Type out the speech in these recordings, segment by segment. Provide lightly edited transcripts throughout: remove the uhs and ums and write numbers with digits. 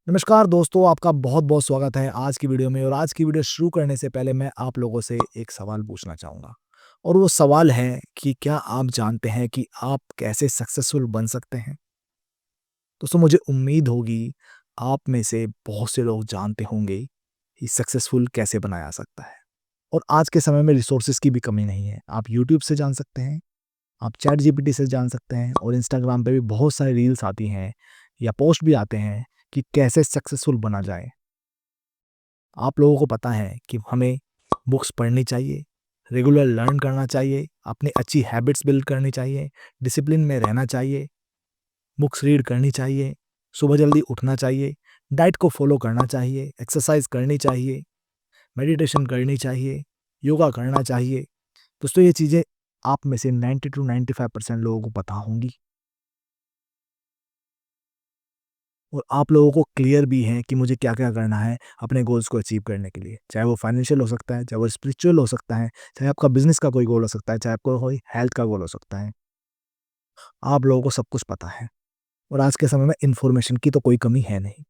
नमस्कार दोस्तों, आपका बहुत-बहुत स्वागत है आज की वीडियो में। और आज की वीडियो शुरू करने से पहले मैं आप लोगों से एक सवाल पूछना चाहूँगा। और वो सवाल है कि क्या आप जानते हैं कि आप कैसे सक्सेसफुल बन सकते हैं? दोस्तों, मुझे उम्मीद होगी आप में से बहुत से लोग जानते होंगे कि सक्सेसफुल कैसे बना जा सकता है। और आज के समय में रिसोर्सेज़ की भी कमी नहीं है। आप यूट्यूब से जान सकते हैं, आप चैट जीपीटी से जान सकते हैं, और इंस्टाग्राम पे भी बहुत सारी रील्स आती हैं या पोस्ट भी आते हैं कि कैसे सक्सेसफुल बना जाए। आप लोगों को पता है कि हमें बुक्स पढ़नी चाहिए, रेगुलर लर्न करना चाहिए, अपनी अच्छी हैबिट्स बिल्ड करनी चाहिए, डिसिप्लिन में रहना चाहिए, बुक्स रीड करनी चाहिए, सुबह जल्दी उठना चाहिए, डाइट को फॉलो करना चाहिए, एक्सरसाइज करनी चाहिए, मेडिटेशन करनी चाहिए, योगा करना चाहिए। दोस्तों, ये चीज़ें आप में से 90 टू 95% लोगों को पता होंगी। और आप लोगों को क्लियर भी है कि मुझे क्या-क्या करना है अपने गोल्स को अचीव करने के लिए। चाहे वो फाइनेंशियल हो सकता है, चाहे वो स्पिरिचुअल हो सकता है, चाहे आपका बिज़नेस का कोई गोल हो सकता है, चाहे आपको कोई हेल्थ का गोल हो सकता है। आप लोगों को सब कुछ पता है और आज के समय में इन्फॉर्मेशन की तो कोई कमी है नहीं।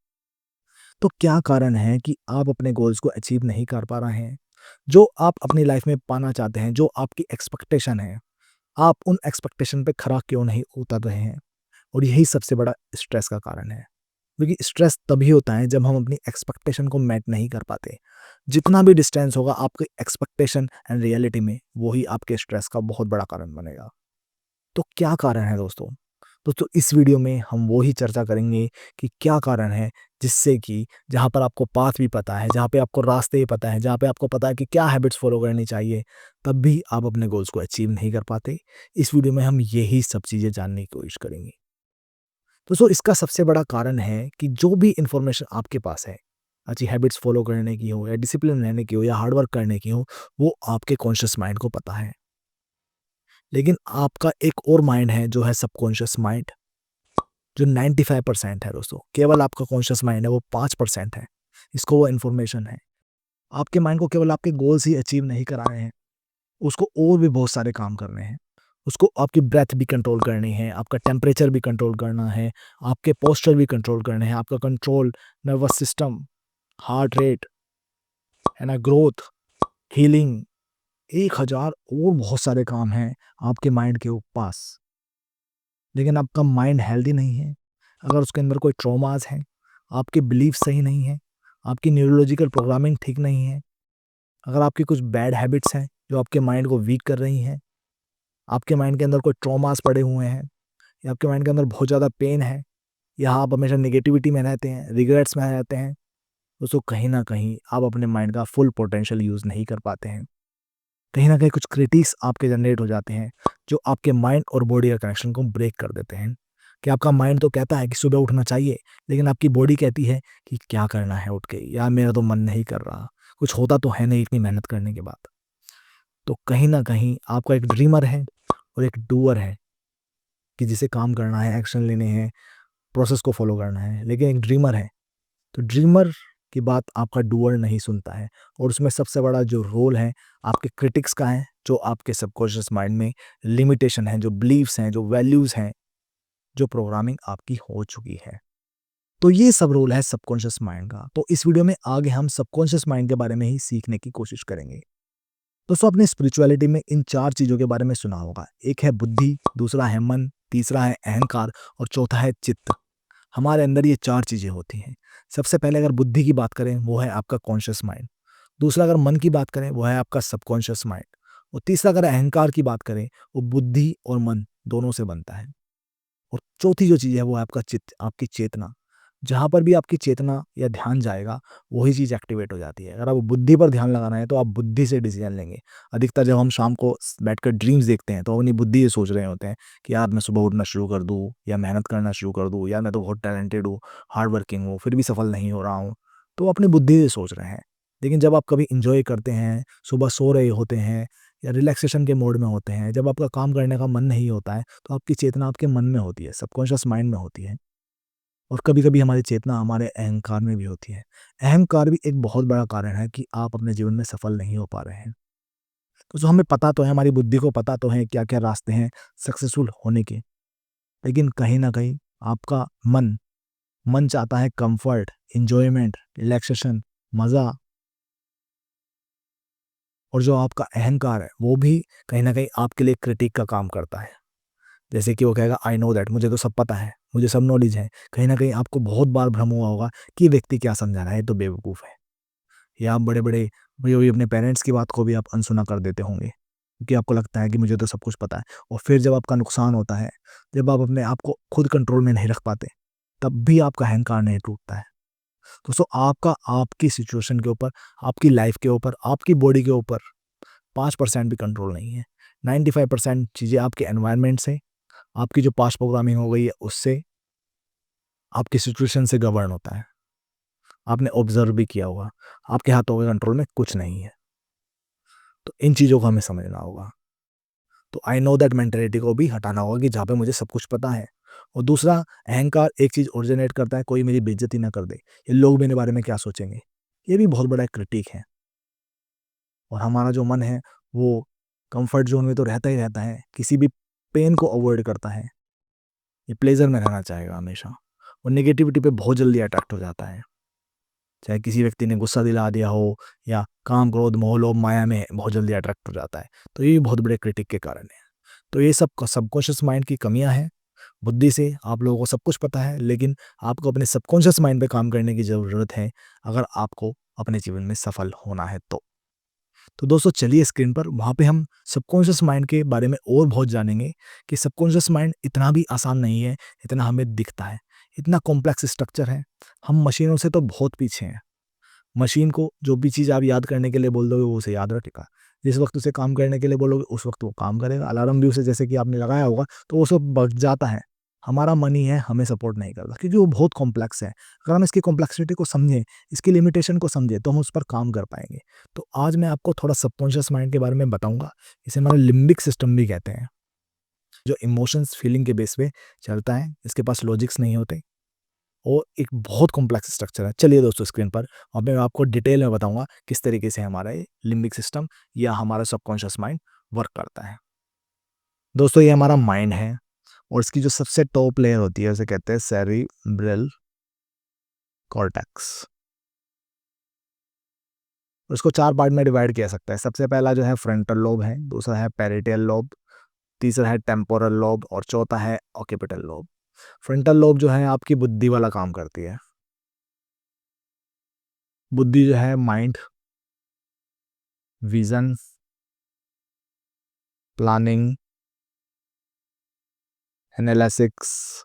तो क्या कारण है कि आप अपने गोल्स को अचीव नहीं कर पा रहे हैं? जो आप अपनी लाइफ में पाना चाहते हैं, जो आपकी एक्सपेक्टेशन है, आप उन एक्सपेक्टेशन पे खरा क्यों नहीं उतर रहे हैं? और यही सबसे बड़ा स्ट्रेस का कारण है। क्योंकि स्ट्रेस तभी होता है जब हम अपनी एक्सपेक्टेशन को मैट नहीं कर पाते। जितना भी डिस्टेंस होगा आपके एक्सपेक्टेशन एंड रियलिटी में, वही आपके स्ट्रेस का बहुत बड़ा कारण बनेगा। तो क्या कारण है दोस्तों? दोस्तों, इस वीडियो में हम वो ही चर्चा करेंगे कि क्या कारण है जिससे कि जहाँ पर आपको पाथ भी पता है, जहाँ पे आपको रास्ते भी पता है, जहाँ पे आपको पता है कि क्या हैबिट्स फॉलो करनी चाहिए, तब भी आप अपने गोल्स को अचीव नहीं कर पाते। इस वीडियो में हम यही सब चीज़ें जानने की कोशिश करेंगे। दोस्तों, इसका सबसे बड़ा कारण है कि जो भी इन्फॉर्मेशन आपके पास है, अच्छी हैबिट्स फॉलो करने की हो या डिसिप्लिन रहने की हो या हार्ड वर्क करने की हो, वो आपके कॉन्शियस माइंड को पता है। लेकिन आपका एक और माइंड है जो है सबकॉन्शियस माइंड, जो 95% है दोस्तों। केवल आपका कॉन्शियस माइंड है वो 5% है। इसको वो इन्फॉर्मेशन है। आपके माइंड को केवल आपके गोल्स ही अचीव नहीं कराने हैं, उसको और भी बहुत सारे काम करने हैं। उसको आपकी ब्रेथ भी कंट्रोल करनी है, आपका टेम्परेचर भी कंट्रोल करना है, आपके पोस्चर भी कंट्रोल करने हैं, आपका control nervous system, heart rate, है ना, ग्रोथ, हीलिंग, 1000 और बहुत सारे काम हैं आपके माइंड के पास। लेकिन आपका माइंड हेल्दी नहीं है, अगर उसके अंदर कोई ट्रॉमास हैं, आपके बिलीफ सही नहीं है, आपकी न्यूरोलॉजिकल प्रोग्रामिंग ठीक नहीं है, अगर आपकी कुछ बैड हैबिट्स हैं जो आपके माइंड को वीक कर रही हैं, आपके माइंड के अंदर कोई ट्रॉमास पड़े हुए हैं, या आपके माइंड के अंदर बहुत ज़्यादा पेन है, या आप हमेशा नेगेटिविटी में रहते हैं, रिग्रेट्स में रहते हैं, दोस्तों कहीं न कहीं आप अपने माइंड का फुल पोटेंशियल यूज़ नहीं कर पाते हैं। कहीं न कहीं कुछ क्रिटिक्स आपके जनरेट हो जाते हैं, जो आपके माइंड और बॉडी का कनेक्शन को ब्रेक कर देते हैं। कि आपका माइंड तो कहता है कि सुबह उठना चाहिए, लेकिन आपकी बॉडी कहती है कि क्या करना है उठ के? यार मेरा तो मन नहीं कर रहा, कुछ होता तो है नहीं इतनी मेहनत करने के बाद। तो कहीं न कहीं आपका एक ड्रीमर है और एक डूअर है, कि जिसे काम करना है, एक्शन लेने हैं, प्रोसेस को फ़ॉलो करना है। लेकिन एक ड्रीमर है, तो ड्रीमर की बात आपका डूअर नहीं सुनता है, और उसमें सबसे बड़ा जो रोल है आपके क्रिटिक्स का है, जो आपके सबकॉन्शियस माइंड में लिमिटेशन है, जो बिलीव्स हैं, जो वैल्यूज़ हैं, जो प्रोग्रामिंग आपकी हो चुकी है। तो ये सब रोल है सबकॉन्शियस माइंड का। तो इस वीडियो में आगे हम सबकॉन्शियस माइंड के बारे में ही सीखने की कोशिश करेंगे। दोस्तों, आपने स्पिरिचुअलिटी में इन 4 चीज़ों के बारे में सुना होगा। एक है बुद्धि, दूसरा है मन, तीसरा है अहंकार, और चौथा है चित्त। हमारे अंदर ये 4 चीज़ें होती हैं। सबसे पहले अगर बुद्धि की बात करें, वो है आपका कॉन्शियस माइंड। दूसरा अगर मन की बात करें, वो है आपका सबकॉन्शियस माइंड। और तीसरा अगर अहंकार की बात करें, वो बुद्धि और मन दोनों से बनता है। और चौथी जो चीज़ है वो है आपका चित्त, आपकी चेतना। जहाँ पर भी आपकी चेतना या ध्यान जाएगा, वही चीज़ एक्टिवेट हो जाती है। अगर आप बुद्धि पर ध्यान लगाना है, तो आप बुद्धि से डिसीजन लेंगे। अधिकतर जब हम शाम को बैठकर ड्रीम्स देखते हैं, तो अपनी बुद्धि ये सोच रहे होते हैं कि यार मैं सुबह उठना शुरू कर दूँ, या मेहनत करना शुरू कर दूँ, यार मैं तो बहुत टैलेंटेड हूँ, हार्ड वर्किंग हूँ, फिर भी सफल नहीं हो रहा हूँ। तो अपनी बुद्धि से सोच रहे हैं। लेकिन जब आप कभी एन्जॉय करते हैं, सुबह सो रहे होते हैं, या रिलैक्सेशन के मोड में होते हैं, जब आपका काम करने का मन नहीं होता है, तो आपकी चेतना आपके मन में होती है, सबकॉन्शियस माइंड में होती है। और कभी-कभी हमारी चेतना हमारे अहंकार में भी होती है। अहंकार भी एक बहुत बड़ा कारण है कि आप अपने जीवन में सफल नहीं हो पा रहे हैं। तो जो हमें पता तो है, हमारी बुद्धि को पता तो है क्या-क्या रास्ते हैं सक्सेसफुल होने के। लेकिन कहीं न कहीं आपका मन मन चाहता है कम्फर्ट, एन्जॉयमेंट, रिलैक्सेशन, मज़ा और जो आपका अहंकार है, वो भी कहीं न कहीं आपके लिए क्रिटिक का काम करता है। जैसे कि वो कहेगा आई नो दैट, मुझे तो सब पता है, मुझे सब नॉलेज है। कहीं न कहीं आपको बहुत बार भ्रम हुआ होगा कि ये व्यक्ति क्या समझा रहा है, ये तो बेवकूफ़ है। या आप बड़े-बड़े वही-वही अपने पेरेंट्स की बात को भी आप अनसुना कर देते होंगे, क्योंकि आपको लगता है कि मुझे तो सब कुछ पता है। और फिर जब आपका नुकसान होता है, जब आप अपने आप को खुद कंट्रोल में नहीं रख पाते, तब भी आपका अहंकार नहीं टूटता है। दोस्तों आपका आपकी सिचुएशन के ऊपर, आपकी लाइफ़ के ऊपर, आपकी बॉडी के ऊपर 5% भी कंट्रोल नहीं है। 95% चीज़ें आपके एनवायरनमेंट से, आपकी जो पास्ट प्रोग्रामिंग हो गई है उससे, आपकी सिचुएशन से गवर्न होता है। आपने ऑब्ज़र्व भी किया होगा, आपके हाथों के कंट्रोल में कुछ नहीं है। तो इन चीज़ों को हमें समझना होगा। तो आई नो दैट मेंटालिटी को भी हटाना होगा कि जहाँ पे मुझे सब कुछ पता है। और दूसरा, अहंकार एक चीज़ ओरिजिनेट करता है, कोई मेरी बेइज़्ज़ती ना कर दे, ये लोग मेरे बारे में क्या सोचेंगे? ये भी बहुत बड़ा क्रिटिक है। और हमारा जो मन है वो कम्फर्ट ज़ोन में तो रहता ही रहता है, किसी भी पेन को अवॉइड करता है। ये प्लेज़र में रहना चाहेगा हमेशा और नेगेटिविटी पे बहुत जल्दी अट्रैक्ट हो जाता है। चाहे किसी व्यक्ति ने गुस्सा दिला दिया हो या काम, क्रोध, मोह, लोभ, माया में बहुत जल्दी अट्रैक्ट हो जाता है। तो ये भी बहुत बड़े क्रिटिक के कारण है। तो ये सब सबकॉन्शियस माइंड की कमियाँ हैं। बुद्धि से आप लोगों को सब कुछ पता है, लेकिन आपको अपने सबकॉन्शियस माइंड पे काम करने की ज़रूरत है, अगर आपको अपने जीवन में सफल होना है तो। तो दोस्तों चलिए स्क्रीन पर वहाँ पे हम सबकॉन्शियस माइंड के बारे में और बहुत जानेंगे कि सबकॉन्शियस माइंड इतना भी आसान नहीं है, इतना हमें दिखता है। इतना कॉम्प्लेक्स स्ट्रक्चर है, हम मशीनों से तो बहुत पीछे हैं। मशीन को जो भी चीज़ आप याद करने के लिए बोल दोगे वो उसे याद रखेगा। जिस वक़्त उसे काम करने के लिए बोलोगे उस वक़्त वो काम करेगा। अलार्म भी उसे जैसे कि आपने लगाया होगा तो वो सब बज जाता है। हमारा मन ही है हमें सपोर्ट नहीं करता क्योंकि वो बहुत कॉम्प्लेक्स है। अगर हम इसकी कॉम्प्लेक्सिटी को समझें, इसकी लिमिटेशन को समझें तो हम उस पर काम कर पाएँगे। तो आज मैं आपको थोड़ा सबकॉन्शियस माइंड के बारे में बताऊँगा। इसे हमारा लिम्बिक सिस्टम भी कहते हैं, जो इमोशंस, फीलिंग के बेस पे चलता है। इसके पास लॉजिक्स नहीं होते और एक बहुत कॉम्प्लेक्स स्ट्रक्चर है। चलिए दोस्तों स्क्रीन पर अब मैं आपको डिटेल में बताऊँगा किस तरीके से हमारा ये लिम्बिक सिस्टम या हमारा सबकॉन्शियस माइंड वर्क करता है। दोस्तों ये हमारा माइंड है और इसकी जो सबसे टॉप लेयर होती है उसे कहते हैं सेरिब्रल कॉर्टेक्स। उसको 4 पार्ट में डिवाइड किया सकता है। सबसे पहला जो है फ्रंटल लोब है, दूसरा है पैरिटल लोब, तीसरा है टेम्पोरल लोब और चौथा है ऑक्यूपिटल लोब। फ्रंटल लोब जो है आपकी बुद्धि वाला काम करती है। बुद्धि जो है mind, vision, planning, analysis,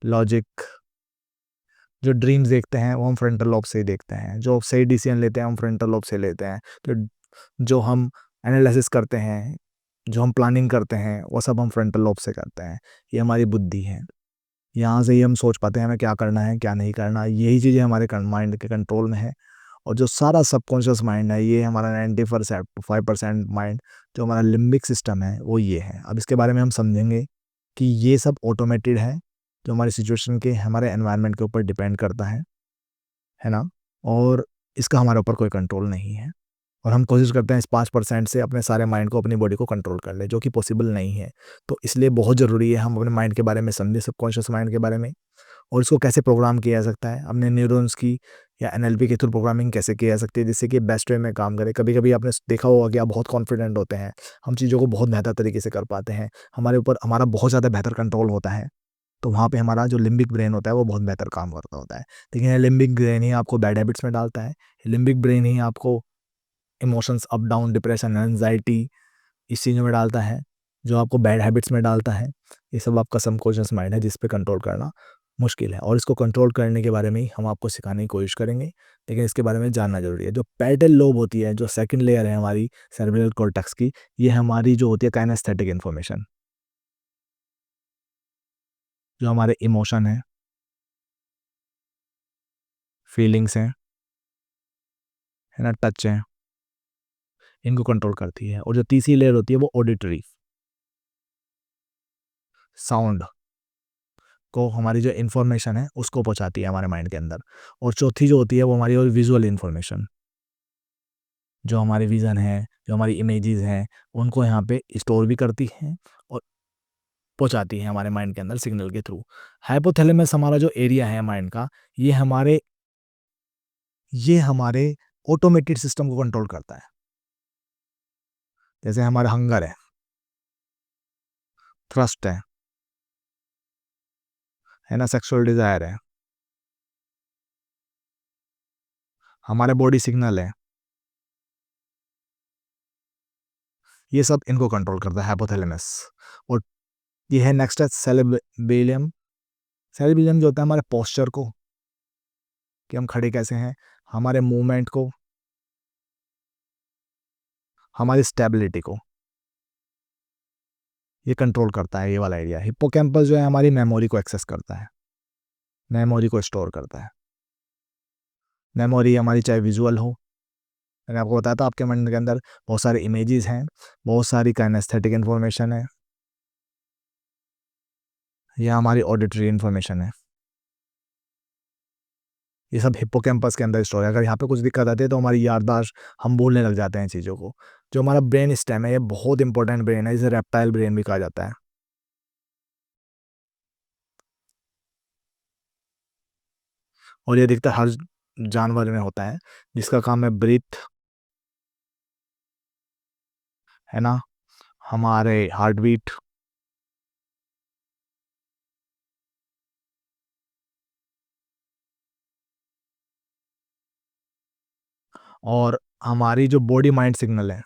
logic, जो ड्रीम्स देखते हैं वो हम फ्रंटल लोब से ही देखते हैं, जो सही डिसीजन लेते हैं हम फ्रंटल लोब से लेते हैं, तो जो हम एनालिसिस करते हैं, जो हम प्लानिंग करते हैं वो सब हम फ्रंटल लोब से करते हैं। ये हमारी बुद्धि है, यहाँ से ही हम सोच पाते हैं हमें क्या करना है क्या नहीं करना। यही चीज़ें हमारे माइंड के कंट्रोल में है। और जो सारा सबकॉन्शियस माइंड है ये हमारा 95% माइंड, जो हमारा लिम्बिक सिस्टम है वो ये है। अब इसके बारे में हम समझेंगे कि ये सब ऑटोमेटेड है, जो हमारी सिचुएशन के, हमारे एनवायरनमेंट के ऊपर डिपेंड करता है ना? और इसका हमारे ऊपर कोई कंट्रोल नहीं है। और हम कोशिश करते हैं इस 5% से अपने सारे माइंड को, अपनी बॉडी को कंट्रोल कर लें, जो कि पॉसिबल नहीं है। तो इसलिए बहुत ज़रूरी है हम अपने माइंड के बारे में समझें, सबकॉन्शियस माइंड के बारे में, और इसको कैसे प्रोग्राम किया जा सकता है। अपने न्यूरॉन्स की या एनएलपी के थ्रू प्रोग्रामिंग कैसे की जा सकती है जिससे कि बेस्ट वे में काम करे। कभी-कभी आपने देखा होगा कि आप बहुत कॉन्फिडेंट होते हैं, हम चीज़ों को बहुत बेहतर तरीके से कर पाते हैं, हमारे ऊपर हमारा बहुत ज़्यादा बेहतर कंट्रोल होता है। तो वहाँ पे हमारा जो लिम्बिक ब्रेन होता है वो बहुत बेहतर काम करता होता है। लेकिन ये लिम्बिक ब्रेन ही आपको बैड हैबिट्स में डालता है। लिम्बिक ब्रेन ही आपको emotions, up down, depression, anxiety इस चीज़ों में डालता है, जो आपको बैड हैबिट्स में डालता है। ये सब आपका सबकॉन्शियस माइंड है जिस पे कंट्रोल करना मुश्किल है, और इसको कंट्रोल करने के बारे में ही हम आपको सिखाने की कोशिश करेंगे, लेकिन इसके बारे में जानना ज़रूरी है। जो पैरेटल लोब होती है, जो सेकंड लेयर है हमारी सेरेब्रल कॉर्टेक्स की, ये हमारी जो होती है काइनेस्थेटिक इन्फॉर्मेशन, जो हमारे इमोशन है, फीलिंग्स हैं, है ना, टच है, इनको कंट्रोल करती है। और जो तीसरी लेयर होती है वो ऑडिटरी, साउंड को, हमारी जो इन्फॉर्मेशन है उसको पहुँचाती है हमारे माइंड के अंदर। और चौथी जो होती है वो हमारी विजुअल इन्फॉर्मेशन, जो हमारी विज़न है, जो हमारी इमेजेस हैं, उनको यहाँ पे स्टोर भी करती हैं और पहुँचाती है हमारे माइंड के अंदर सिग्नल के थ्रू। हाइपोथैलेमस हमारा जो एरिया है माइंड का, ये हमारे ऑटोमेटेड सिस्टम को कंट्रोल करता है। जैसे हमारा हंगर है, थ्रस्ट है ना, सेक्सुअल डिज़ायर है, हमारे बॉडी सिग्नल है, ये सब इनको कंट्रोल करता है हाइपोथैलेमस। और ये है नेक्स्ट है सेरेबेलियम। सेरेबेलियम जो होता है हमारे पोस्चर को, कि हम खड़े कैसे हैं, हमारे मूवमेंट को, हमारी स्टेबिलिटी को ये कंट्रोल करता है, ये वाला एरिया। हिप्पोकैम्पस जो है हमारी मेमोरी को एक्सेस करता है, मेमोरी को स्टोर करता है। मेमोरी हमारी चाहे विजुअल हो, मैंने आपको बताया था आपके माइंड के अंदर बहुत सारे इमेजेस हैं, बहुत सारी काइनेस्थेटिक इन्फॉर्मेशन है, या हमारी ऑडिटरी इन्फॉर्मेशन है, ये सब हिप्पोकैम्पस के अंदर स्टोर है। अगर यहाँ पे कुछ दिक्कत आती है तो हमारी याददाश्त, हम भूलने लग जाते हैं चीज़ों को। जो हमारा ब्रेन स्टेम है ये बहुत इंपॉर्टेंट ब्रेन है, इसे रेप्टाइल ब्रेन भी कहा जाता है। और ये अधिकतर हर जानवर में होता है, जिसका काम है ब्रीथ, है ना, हमारे हार्ट बीट, और हमारी जो बॉडी माइंड सिग्नल है,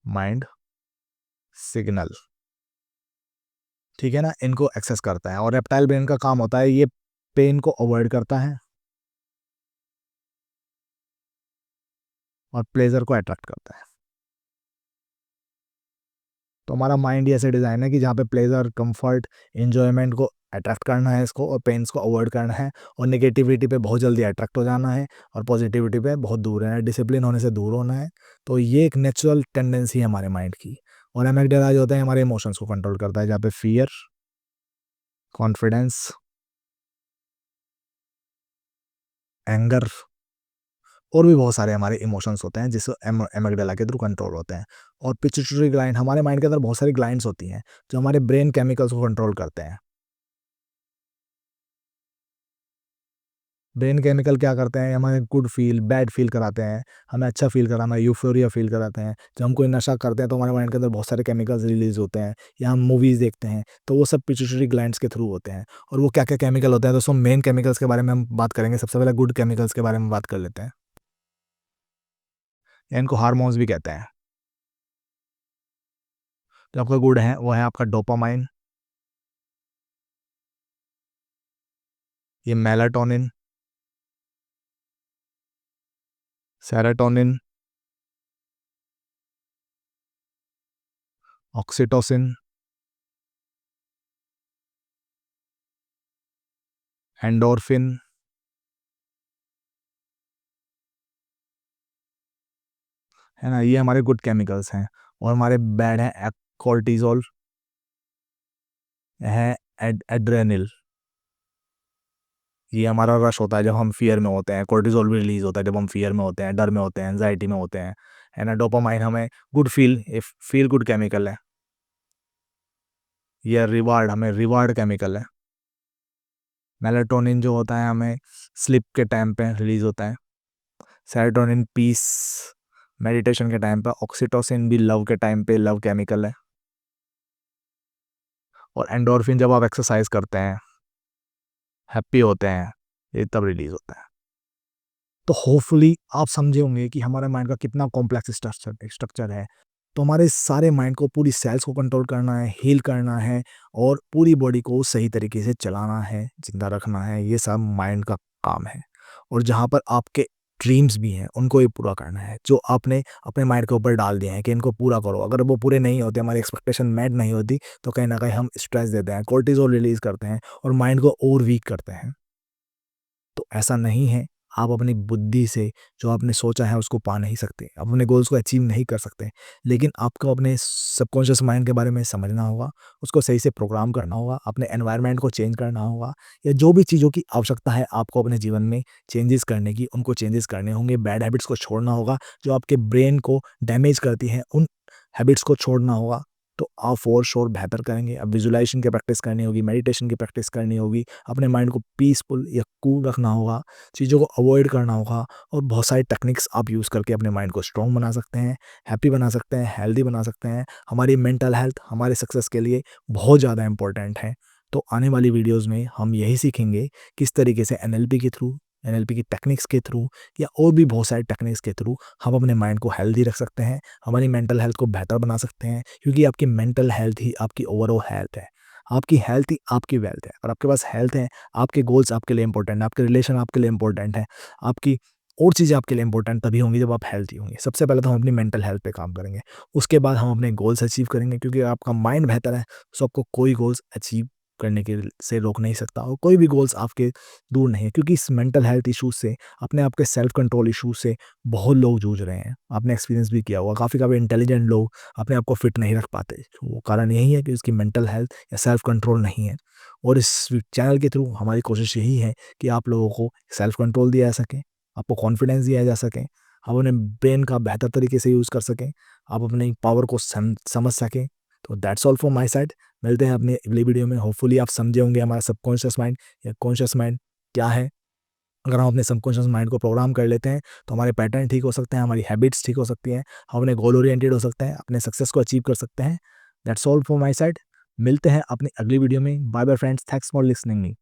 माइंड सिग्नल, ठीक है ना, इनको एक्सेस करता है। और रेप्टाइल ब्रेन का काम होता है ये पेन को अवॉइड करता है और प्लेजर को अट्रैक्ट करता है। तो हमारा माइंड ही ऐसे डिज़ाइन है कि जहाँ पे प्लेजर, कंफर्ट, एंजॉयमेंट को अट्रैक्ट करना है इसको, और पेन्स को अवॉइड करना है, और नेगेटिविटी पे बहुत जल्दी अट्रैक्ट हो जाना है, और पॉजिटिविटी पे बहुत दूर रहना है, डिसिप्लिन होने से दूर होना है। तो ये एक नेचुरल टेंडेंसी है हमारे माइंड की। और एमिगडाला जो होता है हमारे इमोशंस को कंट्रोल करता है, जहाँ पे फियर, कॉन्फिडेंस, एंगर और भी बहुत सारे हमारे इमोशंस होते हैं जिसको एमिगडाला के थ्रू कंट्रोल होते हैं। और पिट्यूटरी ग्लैंड, हमारे माइंड के अंदर बहुत सारी ग्लैंड्स होती हैं जो हमारे ब्रेन केमिकल्स को कंट्रोल करते हैं। ब्रेन केमिकल क्या करते हैं, हमें गुड फील, बैड फील कराते हैं, हमें अच्छा फील कराना, यूफोरिया फील कराते हैं। जब हम कोई नशा करते हैं तो हमारे माइंड के अंदर बहुत सारे केमिकल्स रिलीज होते हैं, या हम मूवीज़ देखते हैं तो वो सब पिट्यूटरी ग्लैंड्स के थ्रू होते हैं। और वो क्या क्या केमिकल होते हैं दोस्तों, मेन केमिकल्स के बारे में हम बात करेंगे। सबसे पहले गुड केमिकल्स के बारे में बात कर लेते हैं, या इनको हार्मोन्स भी कहते हैं। जो आपका गुड है वो है आपका डोपामाइन, ये मेलाटोनिन, सेरोटोनिन, ऑक्सीटोसिन, एंडोर्फिन, है ना, ये हमारे गुड केमिकल्स हैं। और हमारे बैड हैं कॉर्टिजोल, है एड्रेनल, ये हमारा रश होता है जब हम फ़ियर में होते हैं, कोर्टिज़ोल भी रिलीज़ होता है जब हम फ़ियर में होते हैं, डर में होते हैं, एंग्ज़ायटी में होते हैं, है ना? डोपामाइन हमें गुड फ़ील गुड केमिकल है। ये रिवार्ड, हमें रिवार्ड केमिकल है। मेलाटोनिन जो होता है हमें स्लीप के टाइम पे रिलीज़ होता है। सेरोटोनिन पीस, मेडिटेशन के टाइम पे। ऑक्सीटोसिन भी लव के टाइम पे लव केमिकल है। और एंडोर्फिन जब आप एक्सरसाइज़ करते हैं, हैप्पी होते हैं, ये तब रिलीज़ होता है। तो होपफुली आप समझे होंगे कि हमारे माइंड का कितना कॉम्प्लेक्स स्ट्रक्चर है। तो हमारे सारे माइंड को, पूरी सेल्स को कंट्रोल करना है, हील करना है, और पूरी बॉडी को सही तरीके से चलाना है, जिंदा रखना है, ये सब माइंड का काम है। और जहाँ पर आपके ड्रीम्स भी हैं उनको भी पूरा करना है, जो आपने अपने माइंड के ऊपर डाल दिए हैं कि इनको पूरा करो। अगर वो पूरे नहीं होते, हमारी एक्सपेक्टेशन मैट नहीं होती, तो कहीं ना कहीं हम स्ट्रेस देते हैं, कोर्टिजोल रिलीज करते हैं, और माइंड को और वीक करते हैं। तो ऐसा नहीं है। आप अपनी बुद्धि से जो आपने सोचा है उसको पा नहीं सकते, आप अपने गोल्स को अचीव नहीं कर सकते, लेकिन आपको अपने सबकॉन्शियस माइंड के बारे में समझना होगा, उसको सही से प्रोग्राम करना होगा, अपने एनवायरनमेंट को चेंज करना होगा, या जो भी चीज़ों की आवश्यकता है आपको अपने जीवन में चेंजेस करने की, उनको चेंजेस करने होंगे। बैड हैबिट्स को छोड़ना होगा, जो आपके ब्रेन को डैमेज करती हैं, उन हैबिट्स को छोड़ना होगा। तो आप फॉर श्योर बेहतर करेंगे। अब विजुअलाइजेशन की प्रैक्टिस करनी होगी, मेडिटेशन की प्रैक्टिस करनी होगी, अपने माइंड को पीसफुल या कूल रखना होगा, चीज़ों को अवॉइड करना होगा और बहुत सारी टेक्निक्स आप यूज़ करके अपने माइंड को स्ट्रॉन्ग बना सकते हैं, हैप्पी बना सकते हैं, हेल्दी बना सकते हैं। हमारी मेंटल हेल्थ हमारे सक्सेस के लिए बहुत ज़्यादा इंपॉर्टेंट है। तो आने वाली वीडियोज़ में हम यही सीखेंगे किस तरीके से एनएलपी के थ्रू, एनएलपी की टेक्निक्स के थ्रू या और भी बहुत सारे टेक्निक्स के थ्रू हम अपने माइंड को हेल्दी रख सकते हैं, हमारी मेंटल हेल्थ को बेहतर बना सकते हैं, क्योंकि आपकी मेंटल हेल्थ ही आपकी ओवरऑल हेल्थ है। आपकी हेल्थ ही आपकी वेल्थ है। और आपके पास हेल्थ है, आपके गोल्स आपके लिए इंपॉर्टेंट है, आपके रिलेशन आपके लिए इंपॉर्टेंट है, आपकी और चीज़ें आपके लिए इंपॉर्टेंट तभी होंगी जब आप हेल्थी होंगे। सबसे पहले तो हम अपनी मेंटल हेल्थ पे काम करेंगे, उसके बाद हम अपने गोल्स अचीव करेंगे, क्योंकि आपका माइंड बेहतर है तो आपको कोई गोल्स अचीव करने के से रोक नहीं सकता और कोई भी गोल्स आपके दूर नहीं है, क्योंकि इस मेंटल हेल्थ इश्यूज से, अपने आप के सेल्फ कंट्रोल इश्यूज से बहुत लोग जूझ रहे हैं। आपने एक्सपीरियंस भी किया होगा, काफ़ी इंटेलिजेंट लोग अपने आप को फिट नहीं रख पाते। वो कारण यही है कि उसकी मेंटल हेल्थ या सेल्फ कंट्रोल नहीं है। और इस चैनल के थ्रू हमारी कोशिश यही है कि आप लोगों को सेल्फ कंट्रोल दिया जा सके, आपको कॉन्फिडेंस दिया जा सके, आप अपने ब्रेन का बेहतर तरीके से यूज़ कर सकें, आप अपनी पावर को समझ सकें। तो that's all from my side. मिलते हैं अपनी अगली वीडियो में। होपफुली आप समझे होंगे हमारा सबकॉन्शियस माइंड या कॉन्शियस माइंड क्या है। अगर हम अपने सबकॉन्शियस माइंड को प्रोग्राम कर लेते हैं तो हमारे पैटर्न ठीक हो सकते हैं, हमारी हैबिट्स ठीक हो सकती हैं, हम अपने गोल ओरिएंटेड हो सकते हैं, अपने सक्सेस को अचीव कर सकते हैं। That's all from my side. मिलते हैं अपनी अगली वीडियो में। Bye bye friends, thanks for listening me.